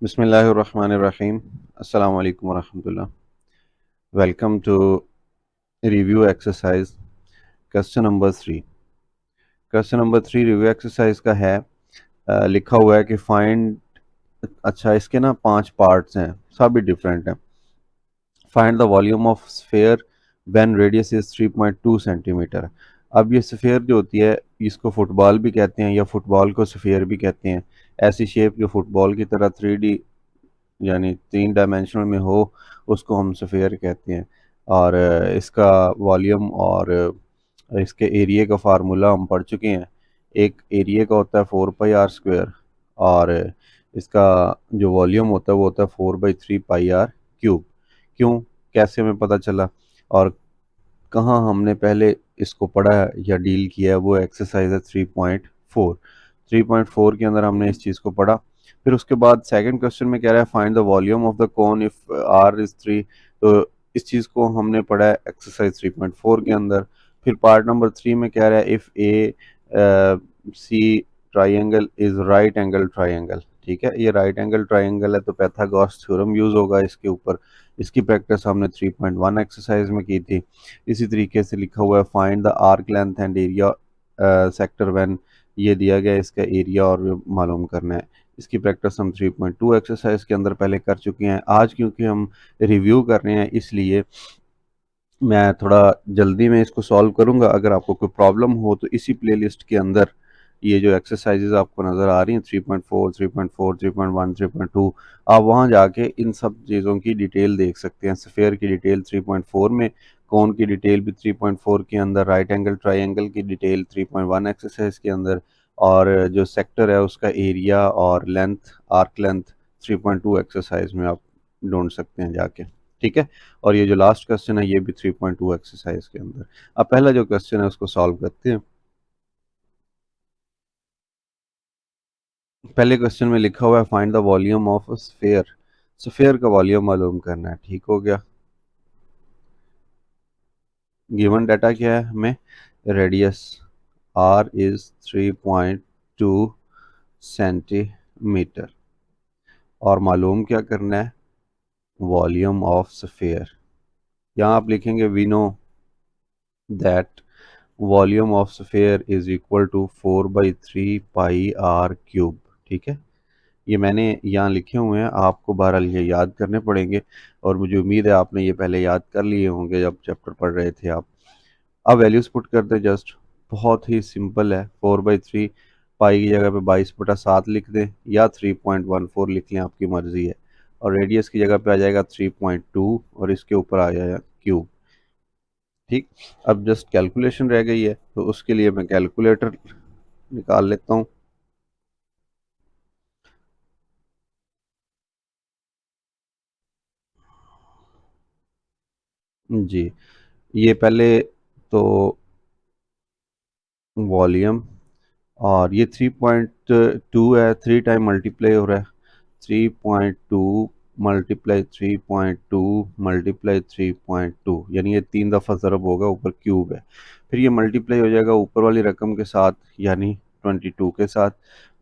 बिस्मिल्लाहिर्रहमानिर्रहीम। अस्सलाम वालेकुम वरहमतुल्लाह। Welcome to review exercise question number 3। Question number 3 review exercise का है। लिखा हुआ है कि फाइंड, अच्छा इसके ना 5 पार्ट्स हैं, सभी डिफरेंट हैं। Find the volume of sphere when radius is 3.2 centimetre. अब ये स्फेयर जो होती है, इसको फुटबॉल भी कहते हैं या फुटबॉल को स्फेयर भी कहते हैं। ऐसी शेप जो फुटबॉल की तरह 3D यानी 3 डायमेंशनल में हो, उसको हम स्फीयर कहते हैं। और इसका वॉल्यूम और इसके एरिया का फार्मूला हम पढ़ चुके हैं। एक एरिया का होता है 4 पाई r स्क्वायर, और इसका जो वॉल्यूम होता है वो होता है 4/3 पाई r क्यूब। क्यों, कैसे हमें पता चला और कहाँ हमने पहले इसको पढ़ा है या डील किया है, वो एक्सरसाइज है 3.4। 3.4 के अंदर हमने इस चीज़ को पढ़ा। फिर उसके बाद सेकंड क्वेश्चन में कह रहा है find the volume of the cone if r is 3। तो इस चीज़ को हमने पढ़ा है एक्सरसाइज 3.4 के अंदर। फिर पार्ट नंबर 3 में कह रहा है if A C triangle is right angle triangle. ठीक है, ये राइट एंगल ट्राइंगल है तो पाइथागोरस थ्योरम यूज होगा इसके ऊपर। इसकी प्रैक्टिस हमने 3.1 एक्सरसाइज में की थी। इसी तरीके से लिखा हुआ है find the arc length and area sector when. ये दिया गया है, इसका एरिया और मालूम करना है। इसकी प्रैक्टिस हम 3.2 एक्सरसाइज के अंदर पहले कर चुके हैं। आज क्योंकि हम रिव्यू कर रहे हैं, इसलिए मैं थोड़ा जल्दी में इसको सॉल्व करूंगा। अगर आपको कोई प्रॉब्लम हो तो इसी प्लेलिस्ट के अंदर ये जो एक्सरसाइजेज आपको नज़र आ रही हैं 3.4, 3.4, 3.1, 3.2, आप वहाँ जाके इन सब चीज़ों की डिटेल देख सकते हैं। स्फेयर की डिटेल 3.4 में, कोन की डिटेल भी 3.4 के अंदर, राइट एंगल ट्राइंगल की डिटेल 3.1 एक्सरसाइज के अंदर, और जो सेक्टर है उसका एरिया और लेंथ, आर्क लेंथ 3.2 एक्सरसाइज में आप ढूंढ सकते हैं जाके। ठीक है, और ये जो लास्ट क्वेश्चन है ये भी 3.2 एक्सरसाइज के अंदर। अब पहला जो क्वेश्चन है उसको सॉल्व करते हैं। पहले क्वेश्चन में लिखा हुआ है find the volume of a sphere. Sphere का वॉल्यूम मालूम करना है। ठीक हो गया। गिवन डाटा क्या है हमें, रेडियस r इज 3.2 सेंटीमीटर, और मालूम क्या करना है, वॉल्यूम ऑफ स्फेयर। यहाँ आप लिखेंगे we know that volume of sphere is equal to 4/3 pi r cube. ठीक है, ये मैंने यहाँ लिखे हुए हैं, आपको बहरहाल ये याद करने पड़ेंगे, और मुझे उम्मीद है आपने ये पहले याद कर लिए होंगे जब चैप्टर पढ़ रहे थे आप। अब वैल्यूज पुट कर दें जस्ट, बहुत ही सिंपल है। 4/3 पाई की जगह पे 22/7 लिख दें या 3.14 लिख लें, आपकी मर्जी है। और रेडियस की जगह पे आ जाएगा 3.2 और इसके ऊपर आ जाएगा क्यूब। ठीक, अब जस्ट कैलकुलेशन रह गई है, तो उसके लिए मैं कैलकुलेटर निकाल लेता हूँ। जी, ये पहले तो वॉल्यूम, और ये 3.2 है, 3 टाइम मल्टीप्लाई हो रहा है। 3.2 मल्टीप्लाई 3.2 मल्टीप्लाई 3.2, यानी ये 3 दफ़ा ज़रब होगा, ऊपर क्यूब है। फिर ये मल्टीप्लाई हो जाएगा ऊपर वाली रकम के साथ, यानी 22 के साथ।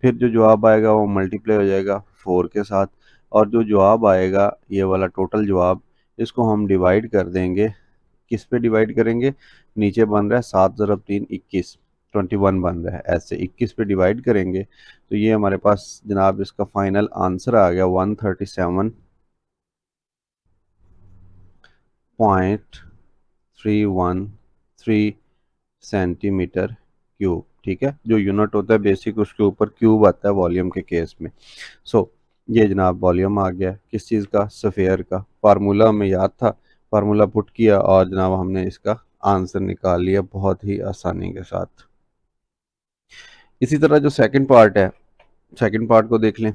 फिर जो जवाब आएगा वो मल्टीप्लाई हो जाएगा 4 के साथ, और जो जवाब आएगा ये वाला टोटल जवाब, इसको हम डिवाइड कर देंगे। किस पे डिवाइड करेंगे, नीचे बन रहा है 7 × 3 = 21, 21 बन रहा है, ऐसे 21 पे डिवाइड करेंगे तो ये हमारे पास जनाब इसका फाइनल आंसर आ गया 137.313 सेंटीमीटर क्यूब। ठीक है, जो यूनिट होता है बेसिक उसके ऊपर क्यूब आता है वॉल्यूम के केस में। सो ये जनाब वॉल्यूम आ गया किस चीज़ का, सफ़ेयर का। फार्मूला हमें याद था, फार्मूला पुट किया और जनाब हमने इसका आंसर निकाल लिया बहुत ही आसानी के साथ। इसी तरह जो सेकंड पार्ट है, सेकंड पार्ट को देख लें।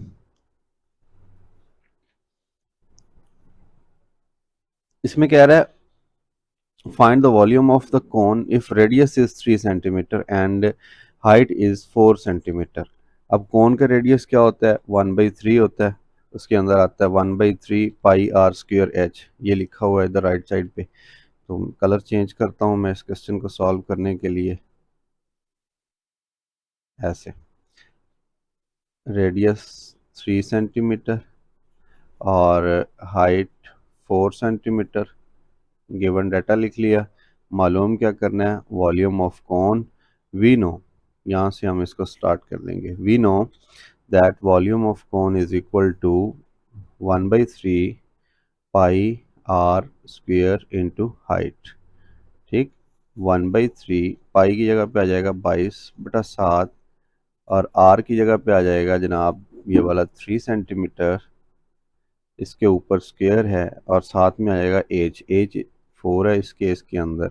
इसमें कह रहा है find the volume of the cone if radius is 3 centimetre and height is 4 centimetre. अब कोन का रेडियस क्या होता है, 1/3 होता है। उसके अंदर आता है 1/3 पाई r स्क्वायर h, ये लिखा हुआ है इधर राइट साइड पे। तो कलर चेंज करता हूँ मैं इस क्वेश्चन को सॉल्व करने के लिए। ऐसे रेडियस 3 सेंटीमीटर और हाइट 4 सेंटीमीटर। गिवन डाटा लिख लिया। मालूम क्या करना है, volume of cone. We know, यहाँ से हम इसको स्टार्ट कर देंगे। We know that volume of cone is equal to 1/3 pi r square into height. ठीक, 1/3 पाई की जगह पे आ जाएगा 22/7 और आर की जगह पे आ जाएगा जनाब ये वाला 3 सेंटीमीटर, इसके ऊपर स्क्वायर है और साथ में आएगा एज। एज 4 है इस केस के अंदर।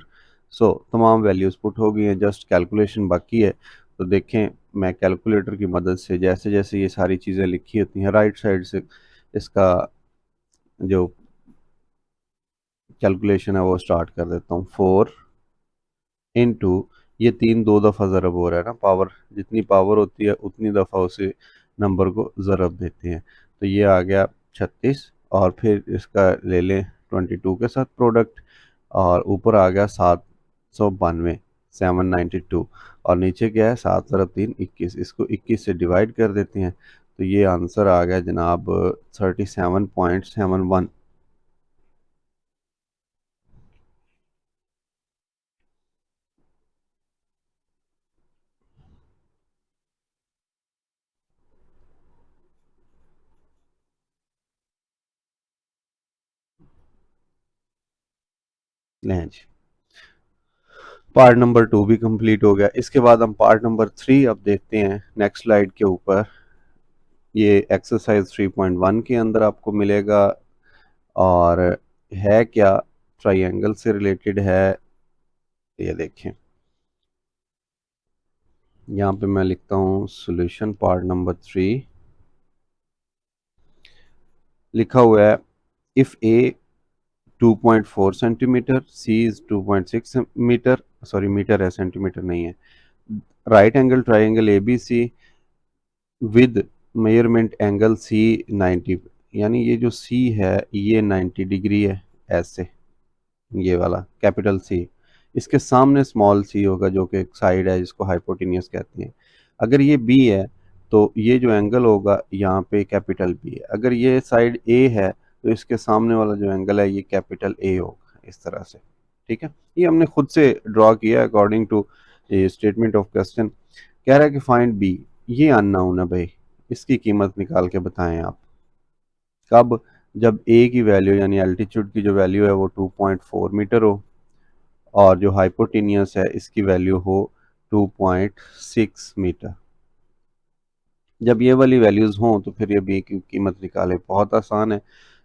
सो तमाम वैल्यूज़ पुट हो गई हैं, जस्ट कैलकुलेशन बाकी है। तो देखें, मैं कैलकुलेटर की मदद से जैसे जैसे ये सारी चीज़ें लिखी होती हैं राइट साइड से इसका जो कैलकुलेशन है वो स्टार्ट कर देता हूँ। 4 इंटू, ये 3 दो दफ़ा ज़रब हो रहा है ना, पावर जितनी पावर होती है उतनी दफ़ा उसे नंबर को ज़रब देते हैं। तो ये आ गया 36 और फिर इसका ले लें 22 के साथ प्रोडक्ट और ऊपर आ गया 792, 792 और नीचे क्या है 7 × 3 = 21। इसको 21 से डिवाइड कर देते हैं तो ये आंसर आ गया जनाब 37.71। लें जी, पार्ट नंबर 2 भी कंप्लीट हो गया। इसके बाद हम पार्ट नंबर 3 अब देखते हैं नेक्स्ट स्लाइड के ऊपर। ये एक्सरसाइज 3.1 के अंदर आपको मिलेगा और है क्या, ट्राइंगल से रिलेटेड है। ये देखें, यहाँ पे मैं लिखता हूँ सॉल्यूशन पार्ट नंबर 3। लिखा हुआ है if A 2.4 centimetre, C is 2.6 metre, sorry metre है सेंटीमीटर नहीं है, right angle triangle A B C with measurement angle C 90, यानी ये जो सी है ये 90 डिग्री है ऐसे, ये वाला कैपिटल सी। इसके सामने स्मॉल सी होगा जो कि एक साइड है जिसको हाइपोटेनियस कहते हैं। अगर ये बी है तो ये जो एंगल होगा यहाँ पे कैपिटल बी है। अगर ये साइड ए है तो इसके सामने वाला जो एंगल है ये कैपिटल ए होगा, इस तरह से। ठीक है, ये हमने खुद से ड्रॉ किया according to statement of question. कह रहा है कि फाइंड बी, ये अननोन है भाई, इसकी कीमत निकाल के बताएं आप। कब, जब ए की वैल्यू यानी एल्टीट्यूड की जो वैल्यू है वो 2.4 मीटर हो और जो हाइपोटेनियस है इसकी वैल्यू हो 2.6 मीटर। जब ये वाली वैल्यूज़ हों तो फिर ये बी की कीमत निकाले, बहुत आसान है।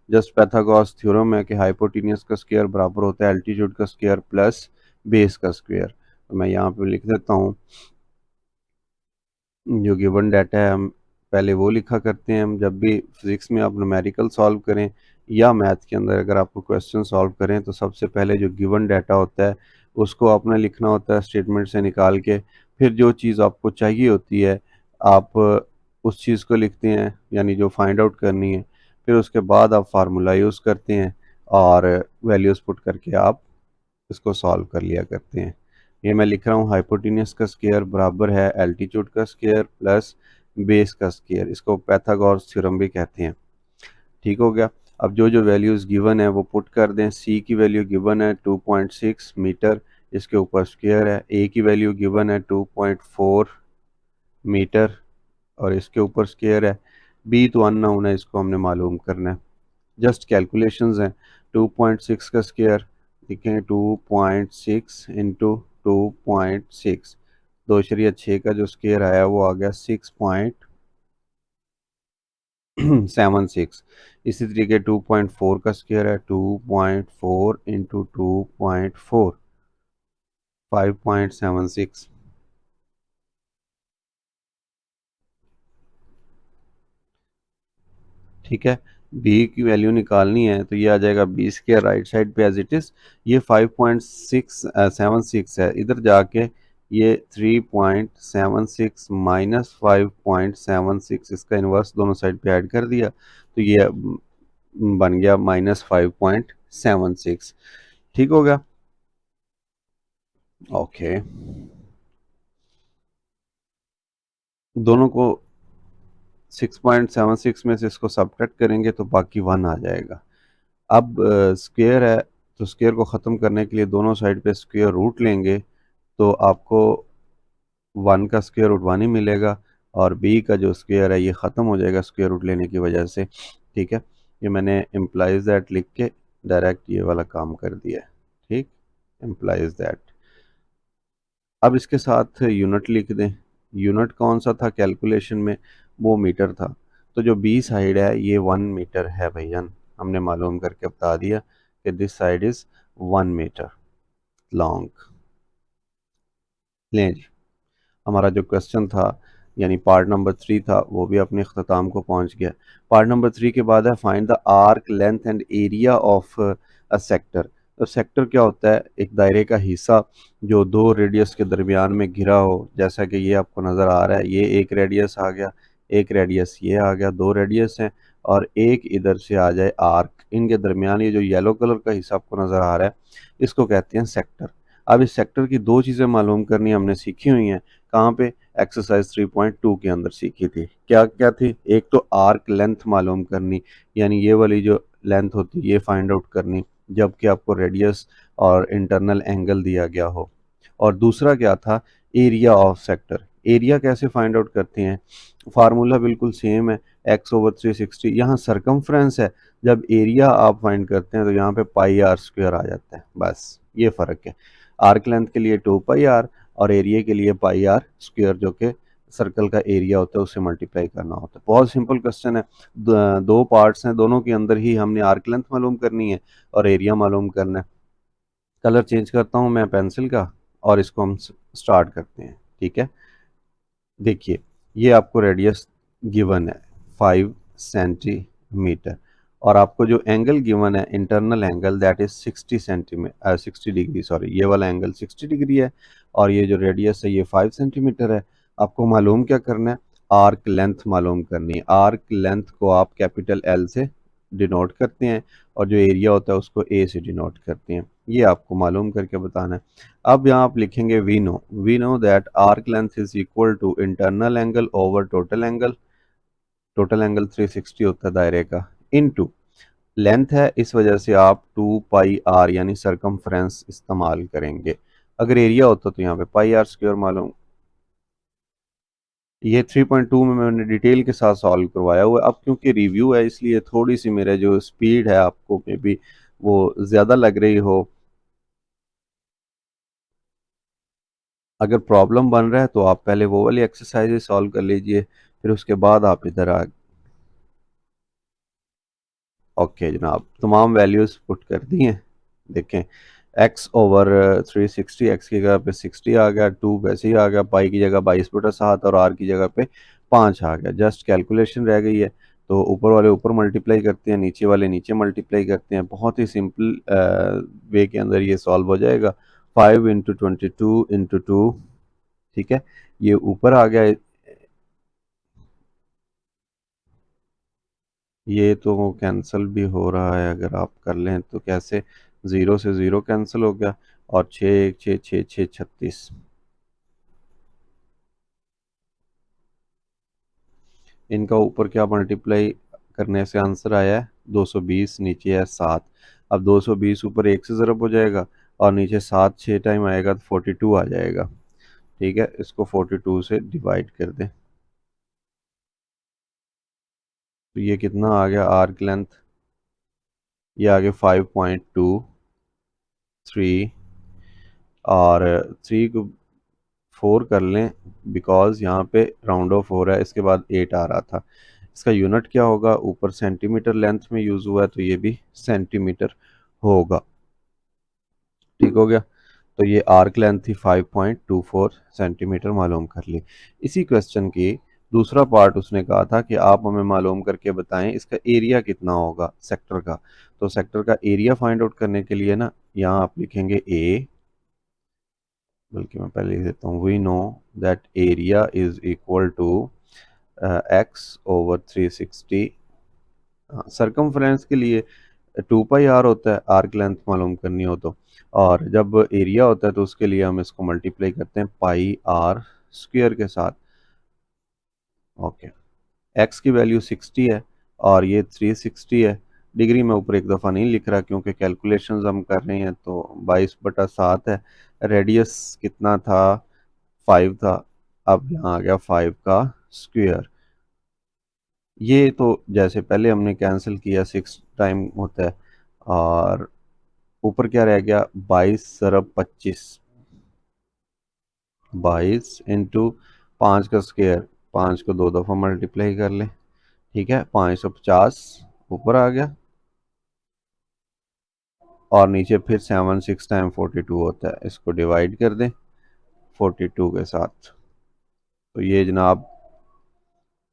जस्ट पैथागोरस थ्योरम है कि हाइपोटेनियस का स्क्वायर बराबर होता है एल्टीट्यूड का स्क्वायर प्लस बेस का स्क्वायर। तो मैं यहाँ पे लिख देता हूँ जो गिवन डाटा है, हम पहले वो लिखा करते हैं। हम जब भी फिज़िक्स में आप न्यूमेरिकल सॉल्व करें या मैथ के अंदर अगर आपको क्वेश्चन सॉल्व करें तो सबसे पहले जो गिवन डाटा होता है उसको आपने लिखना होता है स्टेटमेंट से निकाल के। फिर जो चीज़ आपको चाहिए होती है आप उस चीज़ को लिखते हैं, यानी जो फाइंड आउट करनी है। फिर उसके बाद आप फार्मूला यूज़ करते हैं और वैल्यूज़ पुट करके आप इसको सॉल्व कर लिया करते हैं। ये मैं लिख रहा हूँ हाइपोटेनियस का स्क्वायर बराबर है एल्टीट्यूड का स्क्वायर प्लस बेस का स्क्वायर, इसको पैथागोरस थ्योरम भी कहते हैं। ठीक हो गया। अब जो जो वैल्यूज़ गिवन है वो पुट कर दें। सी की वैल्यू गिवन है 2.6 मीटर, इसके ऊपर स्क्वायर है। ए की वैल्यू गिवन है 2.4 मीटर और इसके ऊपर स्क्वायर है। बी तो अननोन है, इसको हमने मालूम करना है। जस्ट कैलकुलेशंस हैं। 2.6 का स्क्वायर देखें, 2.6 इंटू 2.6, 2.6 का जो स्क्वायर आया वो आ गया 6.76। इसी तरीके 2.4 का स्क्वायर है 2.4 इंटू 2.4, 5.76। ठीक है, बी की वैल्यू निकालनी है तो ये आ जाएगा बी स्क्वायर राइट साइड पे एज इट इज़। ये 5.676 है, इधर जाके ये 3.76 माइनस 5.76, इसका इन्वर्स दोनों साइड पे ऐड कर दिया तो ये बन गया -5.76। ठीक हो गया, ओके। दोनों को 6.76 में से इसको सब्ट्रैक्ट करेंगे तो बाकी 1 आ जाएगा। अब स्क्वायर है तो स्क्वायर को ख़त्म करने के लिए दोनों साइड पे स्क्वायर रूट लेंगे तो आपको 1 का स्क्वायर रूट 1 ही मिलेगा और बी का जो स्क्वायर है ये ख़त्म हो जाएगा स्क्वायर रूट लेने की वजह से। ठीक है, ये मैंने इम्प्लाइज दैट लिख के डायरेक्ट ये वाला काम कर दिया है। ठीक, इम्प्लाइज दैट। अब इसके साथ यूनिट लिख दें। यूनिट कौन सा था कैलकुलेशन में, वो मीटर था। तो जो बी साइड है ये 1 मीटर है भैया, हमने मालूम करके बता दिया कि this side is 1 metre long. लें जी, हमारा जो क्वेश्चन था यानी पार्ट नंबर 3 था वो भी अपने अख्ताम को पहुंच गया। पार्ट नंबर 3 के बाद है find the arc length and area of a sector. तो सेक्टर क्या होता है, एक दायरे का हिस्सा जो दो रेडियस के दरमियान में घिरा हो। जैसा कि ये आपको नज़र आ रहा है, ये एक रेडियस आ गया, एक रेडियस ये आ गया, दो रेडियस हैं और एक इधर से आ जाए आर्क। इनके दरमियान ये जो येलो कलर का हिस्सा आपको नज़र आ रहा है इसको कहते हैं सेक्टर। अब इस सेक्टर की दो चीज़ें मालूम करनी हमने सीखी हुई हैं। कहाँ पे, एक्सरसाइज 3.2 के अंदर सीखी थी। क्या क्या थी, एक तो आर्क लेंथ मालूम करनी, यानी ये वाली जो लेंथ होती है ये फाइंड आउट करनी जबकि आपको रेडियस और इंटरनल एंगल दिया गया हो। और दूसरा क्या था, एरिया ऑफ सेक्टर। एरिया कैसे फाइंड आउट करते हैं, फार्मूला बिल्कुल सेम है, x/360। यहाँ सरकमफ्रेंस है, जब एरिया आप फाइंड करते हैं तो यहाँ पे पाई आर स्क्वायर आ जाता है, बस ये फ़र्क है। आर्क लेंथ के लिए 2 पाई आर और एरिया के लिए पाई आर स्क्वायर, जो कि सर्कल का एरिया होता है उससे मल्टीप्लाई करना होता है। बहुत सिंपल क्वेश्चन है। दो पार्ट्स हैं, दोनों के अंदर ही हमने आर्क लेंथ मालूम करनी है और एरिया मालूम करना है। कलर चेंज करता हूँ मैं पेंसिल का और इसको हम स्टार्ट करते हैं। ठीक है, देखिए ये आपको रेडियस गिवन है 5 सेंटीमीटर और आपको जो एंगल गिवन है internal angle that is 60 centimetre 60 degree, sorry ये वाला एंगल 60 डिग्री है और ये जो रेडियस है ये 5 सेंटीमीटर है। आपको मालूम क्या करना है, आर्क लेंथ मालूम करनी है। आर्क लेंथ को आप कैपिटल एल से डिनोट करते हैं और जो एरिया होता है उसको ए से डिनोट करते हैं। ये आपको मालूम करके बताना है। अब यहाँ आप लिखेंगे we know that arc length is equal to internal angle over total angle. Total angle 360 होता है दायरे का, इनटू लेंथ है इस वजह से आप 2 पाई आर यानी सरकमफ्रेंस इस्तेमाल करेंगे। अगर एरिया होता तो यहाँ पे पाई आर स्क्वायर मालूम। ये 3.2 में मैंने डिटेल के साथ सॉल्व करवाया हुआ है। अब क्योंकि रिव्यू है इसलिए थोड़ी सी मेरा जो स्पीड है आपको मे बी वो ज़्यादा लग रही हो। अगर प्रॉब्लम बन रहा है तो आप पहले वो वाली एक्सरसाइजेज सॉल्व कर लीजिए, फिर उसके बाद आप इधर आ। ओके जनाब, तमाम वैल्यूज़ पुट कर दी हैं। देखें x/360, एक्स की जगह पे 60 आ गया, 2 वैसे ही आ गया, पाई की जगह 22/7 और आर की जगह पे 5 आ गया। जस्ट कैलकुलेशन रह गई है तो ऊपर वाले ऊपर मल्टीप्लाई करते हैं, नीचे वाले नीचे मल्टीप्लाई करते हैं। बहुत ही सिंपल वे के अंदर ये सॉल्व हो जाएगा। 5 × 22 × 2, ठीक है, ये ऊपर आ गया। ये तो कैंसिल भी हो रहा है, अगर आप कर लें तो कैसे, 0 से 0 कैंसिल हो गया और 6 6 6 6 36। इनका ऊपर क्या मल्टीप्लाई करने से आंसर आया है 220, नीचे है 7। अब 220 ऊपर 1 से ज़रब हो जाएगा और नीचे 7 6 टाइम आएगा तो 42 आ जाएगा। ठीक है, इसको 42 से डिवाइड कर दें तो ये कितना आ गया, आर्क लेंथ ये आ गया 5.23 और 3 को 4 कर लें बिकॉज यहाँ पे राउंड ऑफ हो रहा है, इसके बाद 8 आ रहा था। इसका यूनिट क्या होगा, ऊपर सेंटीमीटर लेंथ में यूज़ हुआ है तो ये भी सेंटीमीटर होगा। ठीक हो गया, तो ये आर्क लेंथ थी 5.24 सेंटीमीटर मालूम कर ली। इसी क्वेश्चन की दूसरा पार्ट उसने कहा था कि आप हमें मालूम करके बताएं इसका एरिया कितना होगा सेक्टर का। तो सेक्टर का एरिया फाइंड आउट करने के लिए ना यहाँ आप लिखेंगे ए, बल्कि मैं पहले लिख देता हूँ, we know that area is equal to x/360। Circumference के लिए 2 पाई आर होता है आर्क लेंथ मालूम करनी हो तो, और जब एरिया होता है तो उसके लिए हम इसको मल्टीप्लाई करते हैं पाई आर स्क्वायर के साथ। ओके, एक्स की वैल्यू 60 है और ये 360 है। डिग्री में ऊपर एक दफ़ा नहीं लिख रहा क्योंकि कैलकुलेशंस हम कर रहे हैं, तो 22/7 है। रेडियस कितना था, 5 था। अब यहाँ आ गया 5 का स्क्वायर। ये तो जैसे पहले हमने कैंसिल किया 6 टाइम होता है, और ऊपर क्या रह गया, 22 × 25, 22 × 5 का स्क्वायर, 5 को 2 दफ़ा मल्टीप्लाई कर लें, ठीक है, 550 ऊपर आ गया, और नीचे फिर 7 6 टाइम 42 होता है, इसको डिवाइड कर दें 42 के साथ, तो ये जनाब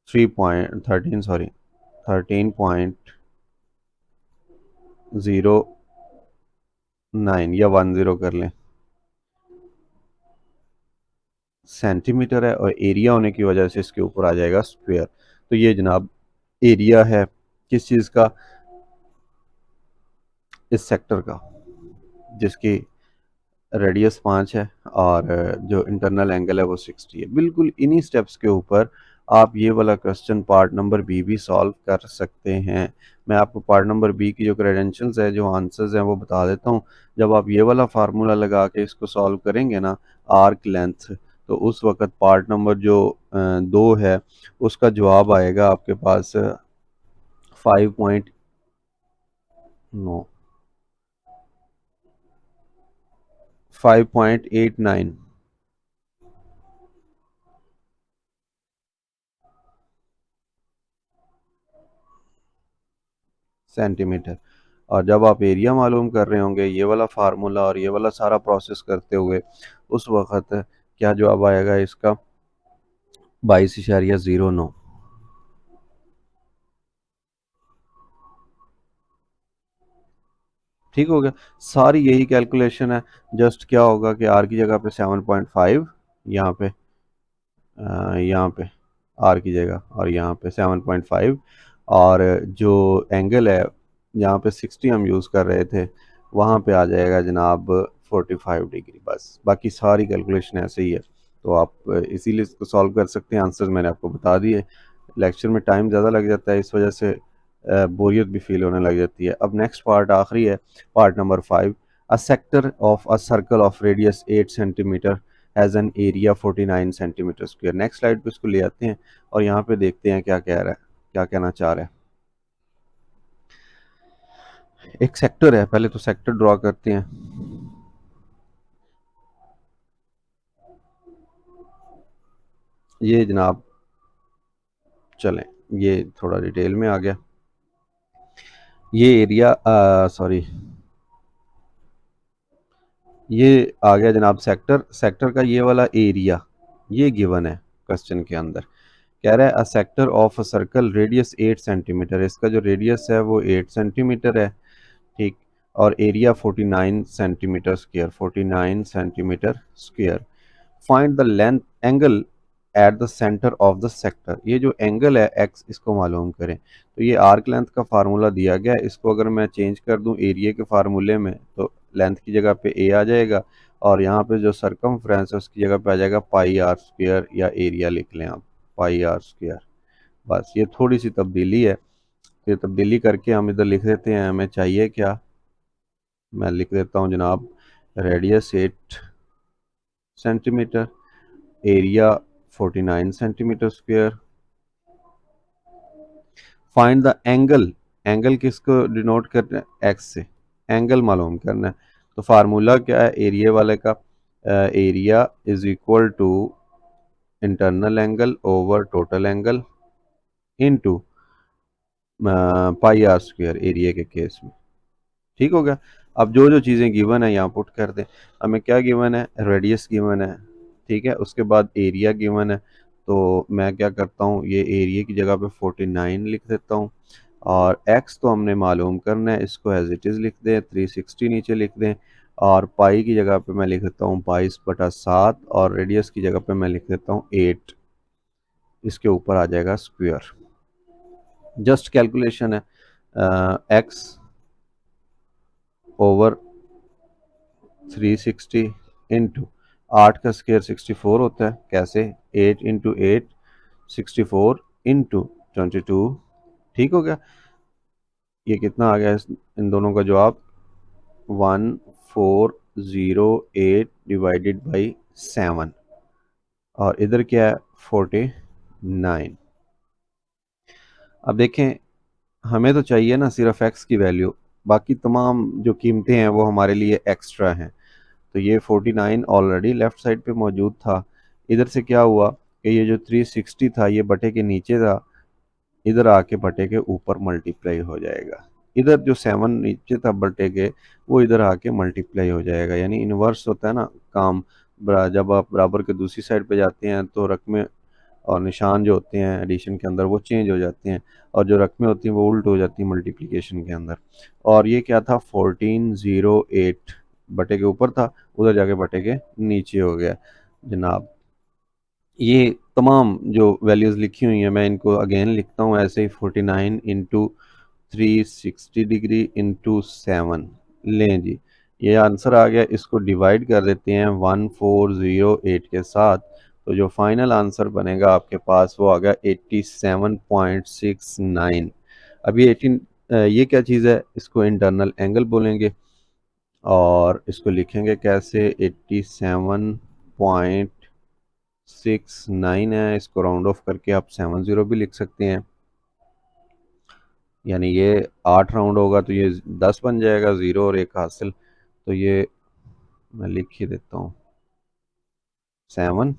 3.13 सॉरी 13.09 या 10 कर लें सेंटीमीटर है, और एरिया होने की वजह से इसके ऊपर आ जाएगा स्क्वायर। तो ये जनाब एरिया है किस चीज़ का, इस सेक्टर का, जिसकी रेडियस 5 है और जो इंटरनल एंगल है वो 60 है। बिल्कुल इन्हीं स्टेप्स के ऊपर आप ये वाला क्वेश्चन पार्ट नंबर बी भी सॉल्व कर सकते हैं। मैं आपको पार्ट नंबर बी की जो क्रेडेंशियल्स है, जो आंसर्स हैं, वो बता देता हूँ। जब आप ये वाला फार्मूला लगा के इसको सॉल्व करेंगे ना, आर्क लेंथ, तो उस वक्त पार्ट नंबर जो 2 है उसका जवाब आएगा आपके पास 5.9 5.89 सेंटीमीटर। और जब आप एरिया मालूम कर रहे होंगे ये वाला फार्मूला और ये वाला सारा प्रोसेस करते हुए, उस वक्त क्या जवाब आएगा इसका, 22.09। ठीक हो गया, सारी यही कैलकुलेशन है। जस्ट क्या होगा कि आर की जगह पे 7.5, यहाँ पे यहाँ पे आर की जगह, और यहाँ पे 7.5, और जो एंगल है यहाँ पे 60 हम यूज़ कर रहे थे, वहाँ पे आ जाएगा जनाब 45 डिग्री। बस बाकी सारी कैलकुलेशन ऐसे ही है, तो आप इसीलिए इसको सॉल्व कर सकते हैं। आंसर मैंने आपको बता दिए। लेक्चर में टाइम ज़्यादा लग जाता है, इस वजह से बोरियत भी फील होने लग जाती है। अब नेक्स्ट पार्ट आखिरी है, part number 5। A sector of a circle of radius 8 centimetre has an area 49 centimetre square. Next slide पे इसको ले आते हैं और यहाँ पे देखते हैं क्या कह रहा है, क्या कहना चाह रहा है। एक सेक्टर है, पहले तो सेक्टर ड्रॉ करते हैं। ये जनाब चलें, ये थोड़ा डिटेल में आ गया। ये एरिया सॉरी ये आ गया जनाब सेक्टर। सेक्टर का ये वाला एरिया ये गिवन है क्वेश्चन के अंदर। कह रहा है a sector of a circle radius 8 centimetre, इसका जो रेडियस है वो 8 सेंटीमीटर है, ठीक, और area 49 centimetre square, 49 centimetre square. Find the length angle at the centre of the sector. ये जो एंगल है एक्स, इसको मालूम करें। तो ये आर्क लेंथ का फार्मूला दिया गया है, इसको अगर मैं चेंज कर दूं एरिया के फार्मूले में, तो लेंथ की जगह पे ए आ जाएगा, और यहाँ पे जो सरकमफ्रेंस है उसकी जगह पे आ जाएगा पाई आर स्क्वायर, या एरिया लिख लें आप, पाई आर स्क्वायर। बस ये थोड़ी सी तब्दीली है, ये तब्दीली करके हम इधर लिख देते हैं। हमें चाहिए क्या, मैं लिख देता हूँ जनाब, radius 8 centimetre, area 49 centimetre square. Find the angle, angle किसको डिनोट करना है, एक्स से एंगल मालूम करना है। तो फार्मूला क्या है एरिया वाले का, area is equal to internal angle over total angle into pi r square area के केस में। ठीक हो गया। अब जो जो चीज़ें गिवन है यहाँ पुट कर दें। हमें क्या गिवन है, रेडियस गिवन है, ठीक है, उसके बाद एरिया गिवन है। तो मैं क्या करता हूँ, ये एरिया की जगह पे 49 लिख देता हूँ, और एक्स तो हमने मालूम करना है, इसको एज इट इज़ लिख दें, 360 नीचे लिख दें, और पाई की जगह पे मैं लिख देता हूँ 22/7, और रेडियस की जगह पे मैं लिख देता हूँ 8, इसके ऊपर आ जाएगा स्क्वायर। जस्ट कैलकुलेशन है, एक्स ओवर 360 इंटू 8 का स्क्वायर 64 होता है, कैसे, 8 इंटू 8 64 इंटू 22। ठीक हो गया। ये कितना आ गया इन दोनों का जवाब? 1408 डिवाइडेड बाई 7। और इधर क्या है? 49। अब देखें, हमें तो चाहिए ना सिर्फ एक्स की वैल्यू, बाकी तमाम जो कीमतें हैं वो हमारे लिए एक्स्ट्रा हैं। तो ये 49 ऑलरेडी लेफ्ट साइड पे मौजूद था। इधर से क्या हुआ कि ये जो 360 था ये बटे के नीचे था, इधर आके बटे के ऊपर मल्टीप्लाई हो जाएगा। इधर जो 7 नीचे था बटे के, वो इधर आके मल्टीप्लाई हो जाएगा। यानी इन्वर्स होता है ना काम। जब आप बराबर के दूसरी साइड पे जाते हैं तो रकमें और निशान जो होते हैं एडिशन के अंदर वो चेंज हो जाते हैं, और जो रकमें होती हैं वो उल्ट हो जाती हैं मल्टीप्लिकेशन के अंदर। और ये क्या था? 1408 बटे के ऊपर था, उधर जाके बटे के नीचे हो गया जनाब। ये तमाम जो वैल्यूज़ लिखी हुई हैं मैं इनको अगेन लिखता हूँ ऐसे ही। 49 इंटू 360 डिग्री इंटू 7। लें जी, ये आंसर आ गया। इसको डिवाइड कर देते हैं 1408 के साथ, तो जो फाइनल आंसर बनेगा आपके पास वो आ गया 87.69। अभी 18, ये क्या चीज़ है? इसको इंटरनल एंगल बोलेंगे। और इसको लिखेंगे कैसे? 87.69 है, इसको राउंड ऑफ करके आप 70 भी लिख सकते हैं। यानी ये 8 राउंड होगा तो ये 10 बन जाएगा, 0 और 1 हासिल। तो ये मैं लिख ही देता हूँ 7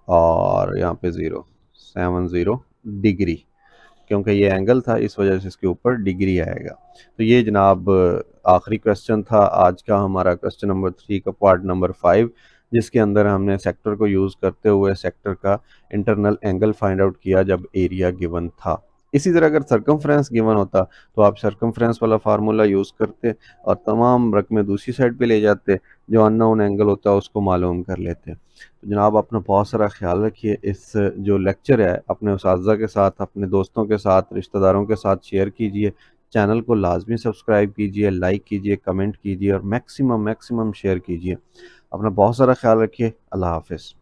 और यहाँ पे 0, 70 डिग्री। क्योंकि ये एंगल था इस वजह से इसके ऊपर डिग्री आएगा। तो ये जनाब आखिरी क्वेश्चन था आज का हमारा, क्वेश्चन नंबर 3 का पार्ट नंबर 5, जिसके अंदर हमने सेक्टर को यूज़ करते हुए सेक्टर का इंटरनल एंगल फाइंड आउट किया जब एरिया गिवन था। इसी तरह अगर सर्कमफ्रेंस गिवन होता तो आप सर्कमफ्रेंस वाला फार्मूला यूज़ करते और तमाम रकमें दूसरी साइड पे ले जाते, जो अननोन एंगल होता है उसको मालूम कर लेते। तो जनाब अपना बहुत सारा ख्याल रखिए। इस जो लेक्चर है अपने उस्ताज़ा के साथ, अपने दोस्तों के साथ, रिश्तेदारों के साथ शेयर कीजिए। चैनल को लाजमी सब्सक्राइब कीजिए, लाइक कीजिए, कमेंट कीजिए और मैक्सिमम मैक्सिमम शेयर कीजिए। अपना बहुत सारा ख्याल रखिए। अल्लाह हाफ़िज़।